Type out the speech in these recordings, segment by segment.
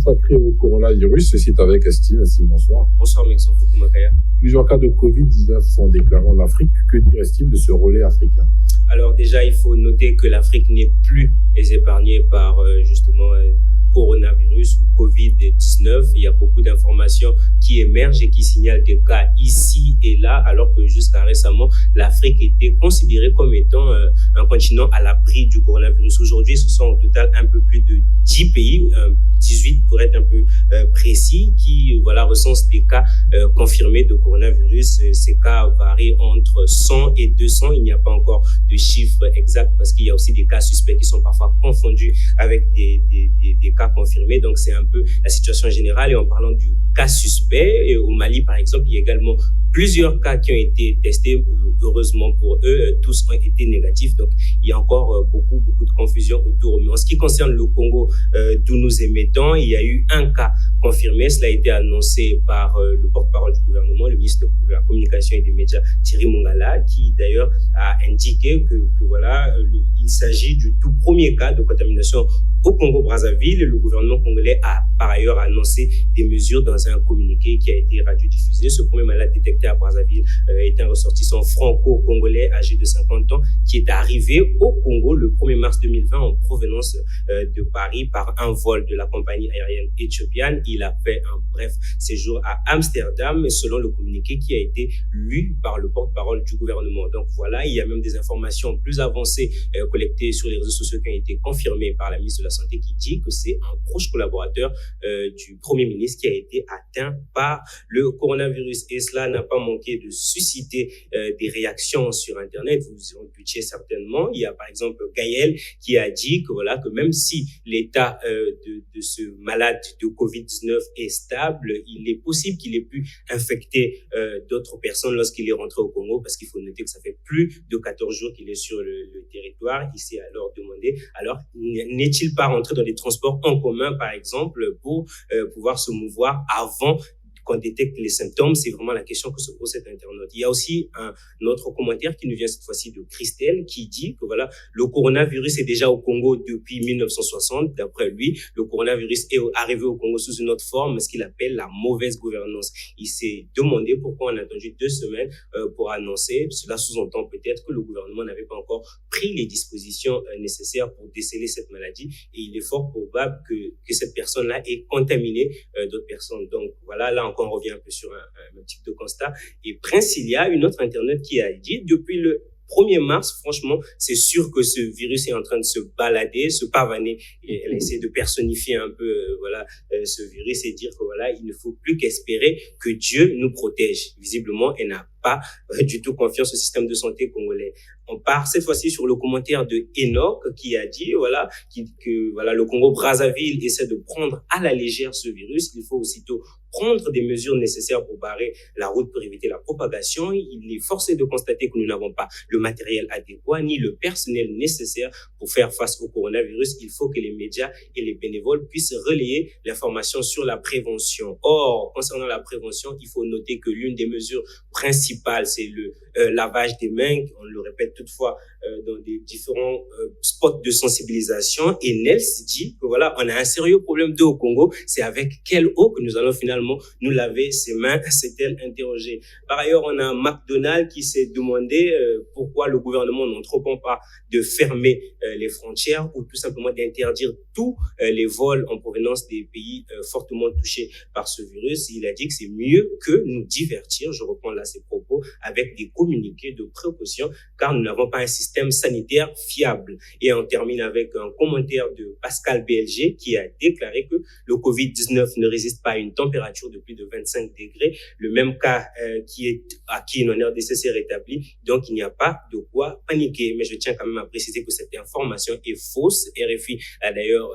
consacré au coronavirus. C'est avec Estime. Estime, bonsoir. Bonsoir, Maxime Foukou-Makaya. Plusieurs cas de Covid-19 sont déclarés en Afrique. Que dire Estime de ce relais africain? Alors déjà, il faut noter que l'Afrique n'est plus épargnée par justement le coronavirus ou Covid-19. Il y a beaucoup d'informations qui émergent et qui signalent des cas ici et là, alors que jusqu'à récemment, l'Afrique était considérée comme étant un continent à l'abri du coronavirus. Aujourd'hui, ce sont au total un peu plus de 10 pays, 18 pour être un peu précis, qui recensent des cas confirmés de coronavirus. Ces cas varient entre 100 et 200. Il n'y a pas encore de chiffres exacts parce qu'il y a aussi des cas suspects qui sont parfois confondus avec des cas confirmés. Donc, c'est un peu la situation générale. Et en parlant du cas suspect, au Mali, par exemple, il y a également plusieurs cas qui ont été testés. Heureusement pour eux, tous ont été négatifs. Donc, il y a encore beaucoup de confusion autour. Mais en ce qui concerne le Congo, d'où nous émettons, il y a eu un cas confirmé. Cela a été annoncé par le porte-parole du gouvernement, le ministre de la Communication et des Médias, Thierry Mongala, qui d'ailleurs a indiqué que il s'agit du tout premier cas de contamination au Congo-Brazzaville. Le gouvernement congolais a par ailleurs annoncé des mesures dans un communiqué qui a été radiodiffusé. Ce premier malade détecté à Brazzaville est un ressortissant franco-congolais âgé de 50 ans qui est arrivé au Congo le 1er mars 2020 en provenance de Paris par un vol de la compagnie aérienne éthiopienne. Il a fait un bref séjour à Amsterdam, selon le communiqué qui a été lu par le porte-parole du gouvernement. Donc voilà, il y a même des informations plus avancées collectées sur les réseaux sociaux qui ont été confirmées par la ministre de la Santé qui dit que c'est un proche collaborateur du Premier ministre qui a été atteint par le coronavirus. Et cela n'a pas manqué de susciter des réactions sur Internet. Vous en doutiez certainement. Il y a par exemple Gaël qui a dit que même si l'état de ce malade de Covid-19 est stable, il est possible qu'il ait pu infecter d'autres personnes lorsqu'il est rentré au Congo, parce qu'il faut noter que ça fait plus de 14 jours qu'il est sur le territoire. Il s'est alors demandé, alors n'est-il pas rentré dans les transports en commun, par exemple, pour pouvoir se mouvoir avant qu'on détecte les symptômes? C'est vraiment la question que se pose cet internaute. Il y a aussi un autre commentaire qui nous vient cette fois-ci de Christelle qui dit que le coronavirus est déjà au Congo depuis 1960. D'après lui, le coronavirus est arrivé au Congo sous une autre forme, ce qu'il appelle la mauvaise gouvernance. Il s'est demandé pourquoi on a attendu 2 semaines pour annoncer. Cela sous-entend peut-être que le gouvernement n'avait pas encore pris les dispositions nécessaires pour déceler cette maladie, et il est fort probable que cette personne-là ait contaminé d'autres personnes. Donc voilà, là on revient un peu sur un même type de constat. Et Princilia, une autre internaute, qui a dit depuis le 1er mars, franchement, c'est sûr que ce virus est en train de se balader, se pavaner, et elle essaie de personnifier un peu ce virus et dire que il ne faut plus qu'espérer que Dieu nous protège. Visiblement, elle n'a pas du tout confiance au système de santé congolais. On part cette fois-ci sur le commentaire de Enoch qui a dit que le Congo-Brazzaville essaie de prendre à la légère ce virus. Il faut aussitôt prendre des mesures nécessaires pour barrer la route pour éviter la propagation. Il est forcé de constater que nous n'avons pas le matériel adéquat ni le personnel nécessaire pour faire face au coronavirus. Il faut que les médias et les bénévoles puissent relayer l'information sur la prévention. Or, concernant la prévention, il faut noter que l'une des mesures principales, c'est le lavage des mains. On le répète toutefois dans des différents spots de sensibilisation. Et Nels dit que on a un sérieux problème d'eau au Congo. C'est avec quelle eau que nous allons finalement nous laver ses mains, s'est-elle interrogée. Par ailleurs, on a McDonald's qui s'est demandé pourquoi le gouvernement n'entreprend pas de fermer les frontières ou tout simplement d'interdire tous les vols en provenance des pays fortement touchés par ce virus. Il a dit que c'est mieux que nous divertir, je reprends là ses propos, avec des communiqués de précaution, car nous n'avons pas un système sanitaire fiable. Et on termine avec un commentaire de Pascal BLG qui a déclaré que le Covid-19 ne résiste pas à une température de plus de 25 degrés. Le même cas qui est acquis une RDC s'est rétabli, donc il n'y a pas de quoi paniquer. Mais je tiens quand même à préciser que cette information est fausse. RFI a d'ailleurs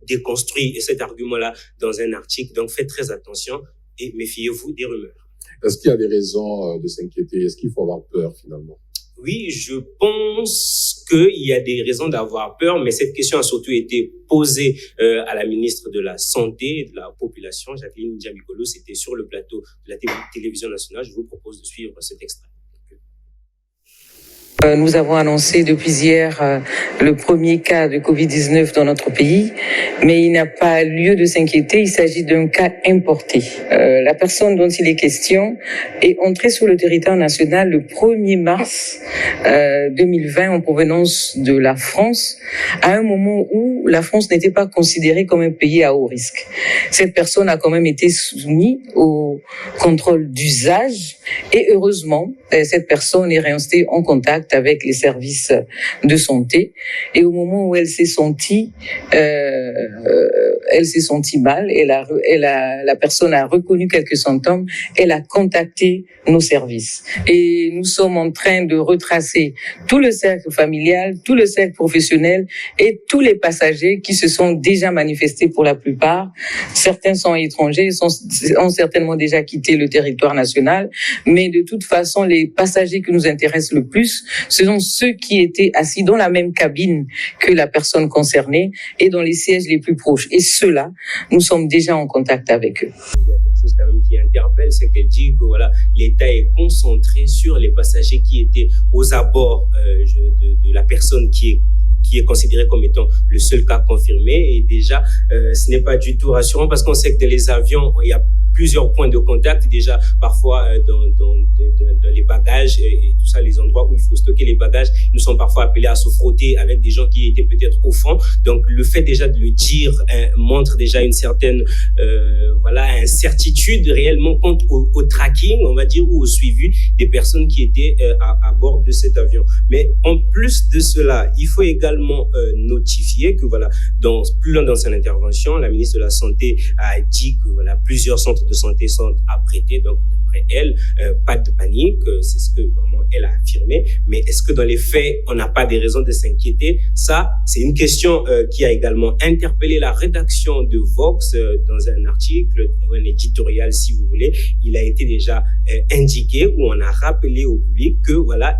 déconstruit cet argument-là dans un article, donc faites très attention et méfiez-vous des rumeurs. Est-ce qu'il y a des raisons de s'inquiéter? Est-ce qu'il faut avoir peur finalement? Oui, je pense qu'il y a des raisons d'avoir peur, mais cette question a surtout été posée à la ministre de la Santé et de la Population, Jacqueline Ndiamikolo. C'était sur le plateau de la télévision nationale. Je vous propose de suivre cet extrait. Nous avons annoncé depuis hier le premier cas de Covid-19 dans notre pays, mais il n'y a pas lieu de s'inquiéter, il s'agit d'un cas importé. La personne dont il est question est entrée sur le territoire national le 1er mars 2020 en provenance de la France, à un moment où la France n'était pas considérée comme un pays à haut risque. Cette personne a quand même été soumise au contrôle d'usage et heureusement, cette personne est restée en contact avec les services de santé et au moment où elle s'est sentie mal, la personne a reconnu quelques symptômes, elle a contacté nos services et nous sommes en train de retracer tout le cercle familial, tout le cercle professionnel et tous les passagers qui se sont déjà manifestés pour la plupart. Certains sont étrangers, ont certainement déjà quitté le territoire national, mais de toute façon, les passagers qui nous intéressent le plus, ce sont ceux qui étaient assis dans la même cabine que la personne concernée et dans les sièges les plus proches. Et ceux-là, nous sommes déjà en contact avec eux. Il y a quelque chose quand même qui interpelle, c'est qu'elle dit que voilà, l'État est concentré sur les passagers qui étaient aux abords de la personne qui est considéré comme étant le seul cas confirmé. Et déjà, ce n'est pas du tout rassurant parce qu'on sait que dans les avions, il y a plusieurs points de contact déjà parfois dans les bagages et tout ça, les endroits où il faut stocker les bagages, nous sommes parfois appelés à se frotter avec des gens qui étaient peut-être au fond. Donc le fait déjà de le dire montre déjà une certaine incertitude réellement quant au tracking, on va dire, ou au suivi des personnes qui étaient à bord de cet avion. Mais en plus de cela, il faut également notifier que plus loin dans son intervention, la ministre de la Santé a dit que plusieurs centres de santé sont apprêtés. Donc d'après elle, pas de panique, c'est ce que vraiment elle a affirmé. Mais est-ce que dans les faits, on n'a pas des raisons de s'inquiéter? Ça, c'est une question qui a également interpellé la rédaction de Vox dans un article, un éditorial si vous voulez. Il a été déjà indiqué où on a rappelé au public que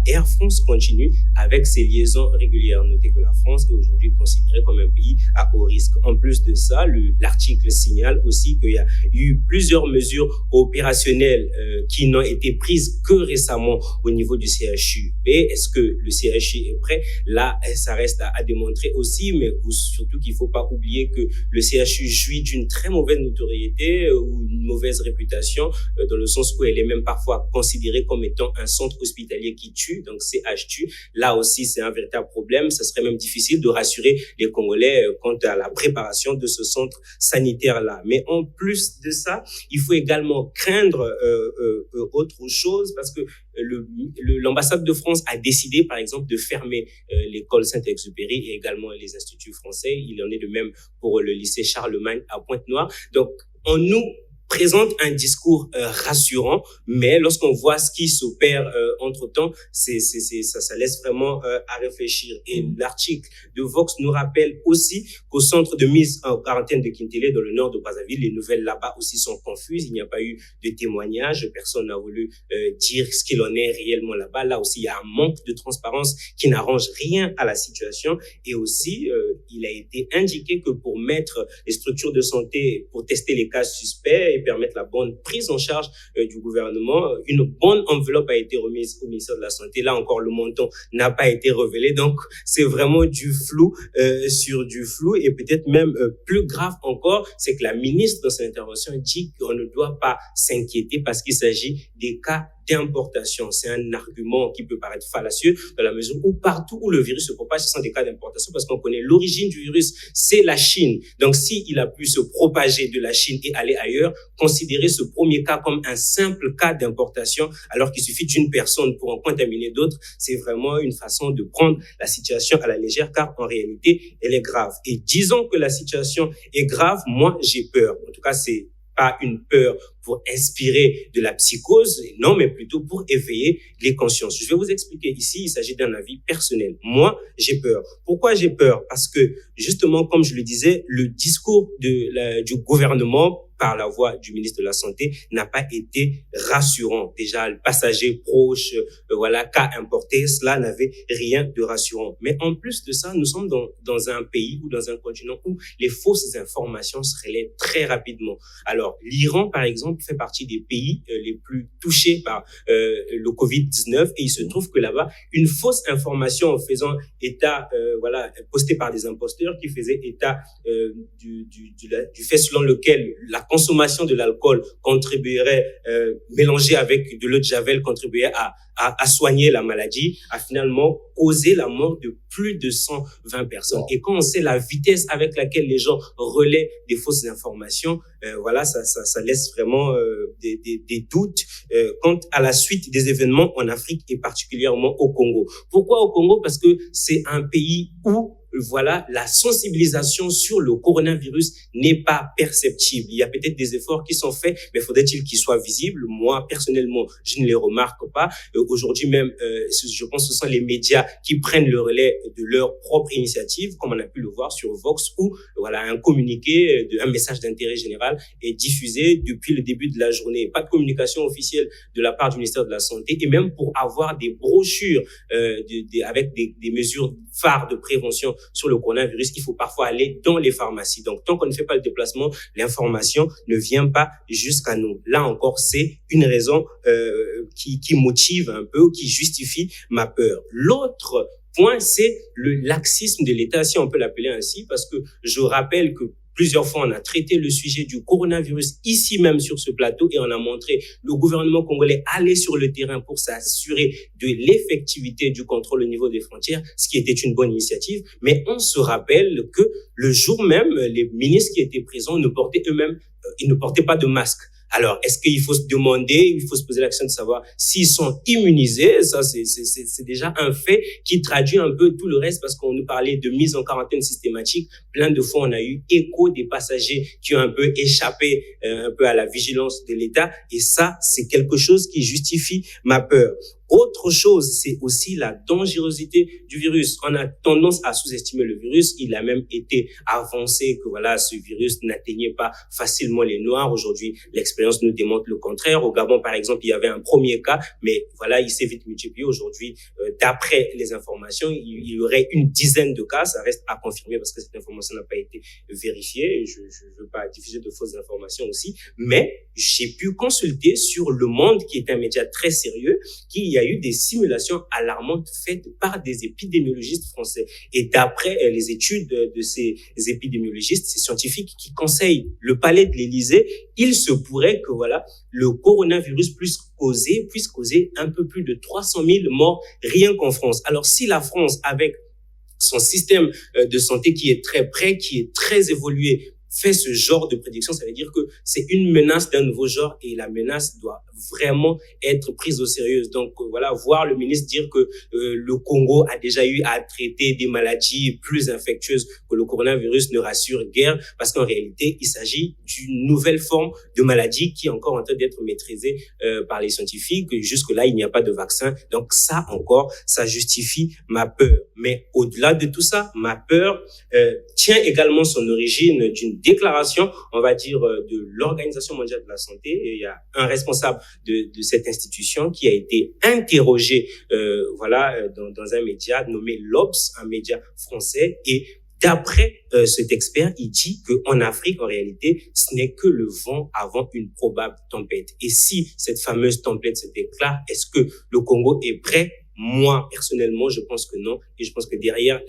Air France continue avec ses liaisons régulières. Notez que la France est aujourd'hui considérée comme un pays à haut risque. En plus de ça, l'article signale aussi qu'il y a eu plusieurs mesures opérationnelles qui n'ont été prises que récemment au niveau du CHU. Est-ce que le CHU est prêt? Là, ça reste à démontrer aussi, mais surtout qu'il ne faut pas oublier que le CHU jouit d'une très mauvaise notoriété ou une mauvaise réputation, dans le sens où elle est même parfois considérée comme étant un centre hospitalier qui tue, donc CHU. Là aussi, c'est un véritable problème. Ça serait même difficile de rassurer les Congolais quant à la préparation de ce centre sanitaire-là. Mais en plus de ça, il faut également craindre autre chose parce que l'ambassade de France a décidé, par exemple, de fermer l'école Saint-Exupéry et également les instituts français. Il en est de même pour le lycée Charlemagne à Pointe-Noire. Donc, on nous présente un discours rassurant, mais lorsqu'on voit ce qui s'opère entre-temps, ça laisse vraiment à réfléchir. Et l'article de Vox nous rappelle aussi qu'au centre de mise en quarantaine de Kintélé, dans le nord de Brazzaville, les nouvelles là-bas aussi sont confuses. Il n'y a pas eu de témoignages, personne n'a voulu dire ce qu'il en est réellement là-bas. Là aussi, il y a un manque de transparence qui n'arrange rien à la situation. Et aussi, il a été indiqué que pour mettre les structures de santé, pour tester les cas suspects et permettre la bonne prise en charge du gouvernement, une bonne enveloppe a été remise au ministère de la Santé. Là encore, le montant n'a pas été révélé. Donc, c'est vraiment du flou sur du flou. Et peut-être même plus grave encore, c'est que la ministre, dans son intervention, dit qu'on ne doit pas s'inquiéter parce qu'il s'agit des cas d'importation. C'est un argument qui peut paraître fallacieux dans la mesure où partout où le virus se propage, ce sont des cas d'importation parce qu'on connaît l'origine du virus, c'est la Chine. Donc, s'il a pu se propager de la Chine et aller ailleurs, considérer ce premier cas comme un simple cas d'importation alors qu'il suffit d'une personne pour en contaminer d'autres, c'est vraiment une façon de prendre la situation à la légère car en réalité, elle est grave. Et disons que la situation est grave, moi, j'ai peur. En tout cas, c'est pas une peur pour inspirer de la psychose, non, mais plutôt pour éveiller les consciences. Je vais vous expliquer ici, il s'agit d'un avis personnel. Moi, j'ai peur. Pourquoi j'ai peur? Parce que, justement, comme je le disais, le discours du gouvernement par la voix du ministre de la Santé n'a pas été rassurant. Déjà, le passager proche, cas importé, cela n'avait rien de rassurant. Mais en plus de ça, nous sommes dans un pays ou dans un continent où les fausses informations se relaient très rapidement. Alors, l'Iran, par exemple, fait partie des pays les plus touchés par le Covid-19 et il se trouve que là-bas, une fausse information en faisant état, postée par des imposteurs qui faisaient état du fait selon lequel la consommation de l'alcool contribuerait, mélangé avec de l'eau de javel, contribuerait à soigner la maladie, a finalement causé la mort de plus de 120 personnes. Et quand on sait la vitesse avec laquelle les gens relaient des fausses informations, ça laisse vraiment des doutes quant à la suite des événements en Afrique et particulièrement au Congo. Pourquoi au Congo? Parce que c'est un pays où la sensibilisation sur le coronavirus n'est pas perceptible. Il y a peut-être des efforts qui sont faits, mais faudrait-il qu'ils soient visibles? Moi, personnellement, je ne les remarque pas. Aujourd'hui même, je pense que ce sont les médias qui prennent le relais de leur propre initiative, comme on a pu le voir sur Vox, où un communiqué, un message d'intérêt général est diffusé depuis le début de la journée. Pas de communication officielle de la part du ministère de la Santé, et même pour avoir des brochures avec des mesures phares de prévention sur le coronavirus, il faut parfois aller dans les pharmacies. Donc, tant qu'on ne fait pas le déplacement, l'information ne vient pas jusqu'à nous. Là encore, c'est une raison qui motive un peu, qui justifie ma peur. L'autre point, c'est le laxisme de l'État, si on peut l'appeler ainsi, parce que je rappelle que plusieurs fois, on a traité le sujet du coronavirus ici même sur ce plateau et on a montré le gouvernement congolais aller sur le terrain pour s'assurer de l'effectivité du contrôle au niveau des frontières, ce qui était une bonne initiative. Mais on se rappelle que le jour même, les ministres qui étaient présents ne portaient eux-mêmes, ils ne portaient pas de masque. Alors, est-ce qu'il faut se demander, il faut se poser la question de savoir s'ils sont immunisés? Ça, c'est déjà un fait qui traduit un peu tout le reste parce qu'on nous parlait de mise en quarantaine systématique. Plein de fois, on a eu écho des passagers qui ont un peu échappé un peu à la vigilance de l'État. Et ça, c'est quelque chose qui justifie ma peur. Autre chose, c'est aussi la dangerosité du virus. On a tendance à sous-estimer le virus. Il a même été avancé que ce virus n'atteignait pas facilement les Noirs. Aujourd'hui, l'expérience nous démontre le contraire. Au Gabon, par exemple, il y avait un premier cas, mais il s'est vite multiplié. Aujourd'hui, d'après les informations, il y aurait une dizaine de cas. Ça reste à confirmer parce que cette information n'a pas été vérifiée. Je veux pas diffuser de fausses informations aussi, mais j'ai pu consulter sur Le Monde, qui est un média très sérieux, il y a eu des simulations alarmantes faites par des épidémiologistes français. Et d'après les études de ces épidémiologistes, ces scientifiques qui conseillent le palais de l'Élysée, il se pourrait que le coronavirus puisse causer un peu plus de 300 000 morts rien qu'en France. Alors si la France, avec son système de santé qui est très prêt, qui est très évolué, fait ce genre de prédiction, ça veut dire que c'est une menace d'un nouveau genre et la menace doit vraiment être prise au sérieux. Donc voir le ministre dire que le Congo a déjà eu à traiter des maladies plus infectieuses que le coronavirus ne rassure guère parce qu'en réalité, il s'agit d'une nouvelle forme de maladie qui est encore en train d'être maîtrisée par les scientifiques. Jusque-là, il n'y a pas de vaccin. Donc ça encore, ça justifie ma peur. Mais au-delà de tout ça, ma peur tient également son origine d'une déclaration, on va dire, de l'Organisation mondiale de la santé. Et il y a un responsable de cette institution qui a été interrogé dans un média nommé l'Obs, un média français, et d'après cet expert, il dit qu'en Afrique, en réalité, ce n'est que le vent avant une probable tempête. Et si cette fameuse tempête se déclare, est-ce que le Congo est prêt? Moi, personnellement, je pense que non. Et je pense que derrière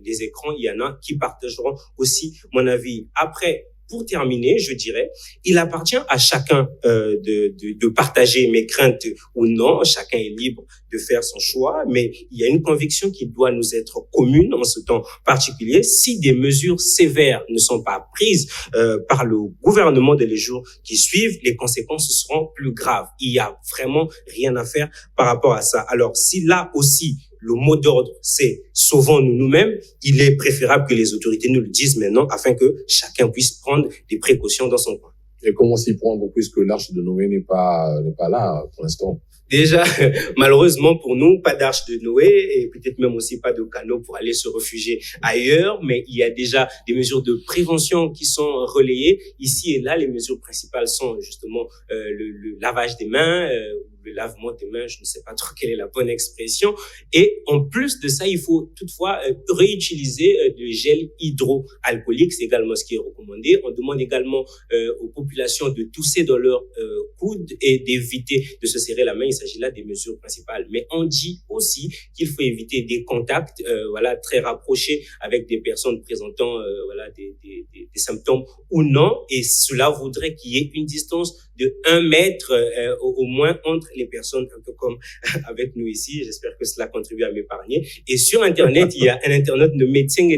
les écrans, il y en a qui partageront aussi mon avis. Après, pour terminer, je dirais, il appartient à chacun de partager mes craintes ou non. Chacun est libre de faire son choix, mais il y a une conviction qui doit nous être commune en ce temps particulier. Si des mesures sévères ne sont pas prises par le gouvernement les jours qui suivent, les conséquences seront plus graves. Il y a vraiment rien à faire par rapport à ça. Alors, si là aussi, le mot d'ordre, c'est « sauvons-nous nous-mêmes », il est préférable que les autorités nous le disent maintenant afin que chacun puisse prendre des précautions dans son coin. Et comment s'y prendre puisque l'arche de Noé n'est pas là pour l'instant? Déjà, malheureusement pour nous, pas d'arche de Noé et peut-être même aussi pas de canaux pour aller se réfugier ailleurs, mais il y a déjà des mesures de prévention qui sont relayées. Ici et là, les mesures principales sont justement le lavage des mains, le lavement des mains, je ne sais pas trop quelle est la bonne expression. Et en plus de ça, il faut toutefois réutiliser du gel hydroalcoolique, c'est également ce qui est recommandé. On demande également aux populations de tousser dans leur coude et d'éviter de se serrer la main. Il s'agit là des mesures principales. Mais on dit aussi qu'il faut éviter des contacts très rapprochés avec des personnes présentant des symptômes ou non. Et cela voudrait qu'il y ait une distance de 1 mètre au moins entre les personnes, un peu comme avec nous ici. J'espère que cela contribue à m'épargner. Et sur Internet, il y a un internaute de Médecins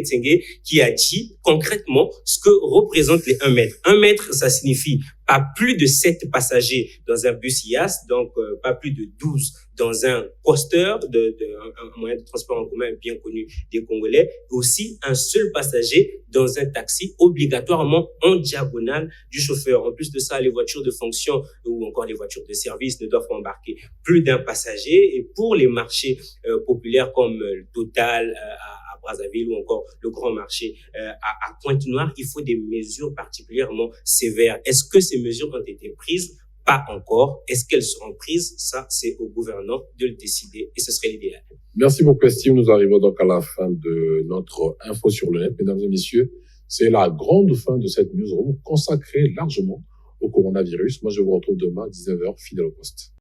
qui a dit concrètement ce que représente les 1 mètre. 1 mètre, ça signifie pas plus de 7 passagers dans un bus IAS, donc pas plus de 12 dans un coaster, un moyen de transport en commun bien connu des Congolais, aussi un seul passager dans un taxi, obligatoirement en diagonale du chauffeur. En plus de ça, les voitures de fonction ou encore les voitures de service ne doivent pas embarquer plus d'un passager. Et pour les marchés populaires comme Total à Brazzaville ou encore le Grand Marché à Pointe-Noire, il faut des mesures particulièrement sévères. Est-ce que ces mesures ont été prises? Pas encore. Est-ce qu'elles seront prises? Ça, c'est aux gouvernants de le décider et ce serait l'idéal. Merci beaucoup, Steve. Nous arrivons donc à la fin de notre info sur le net. Mesdames et messieurs, c'est la grande fin de cette newsroom consacrée largement au coronavirus. Moi, je vous retrouve demain à 19h, fidèle au poste.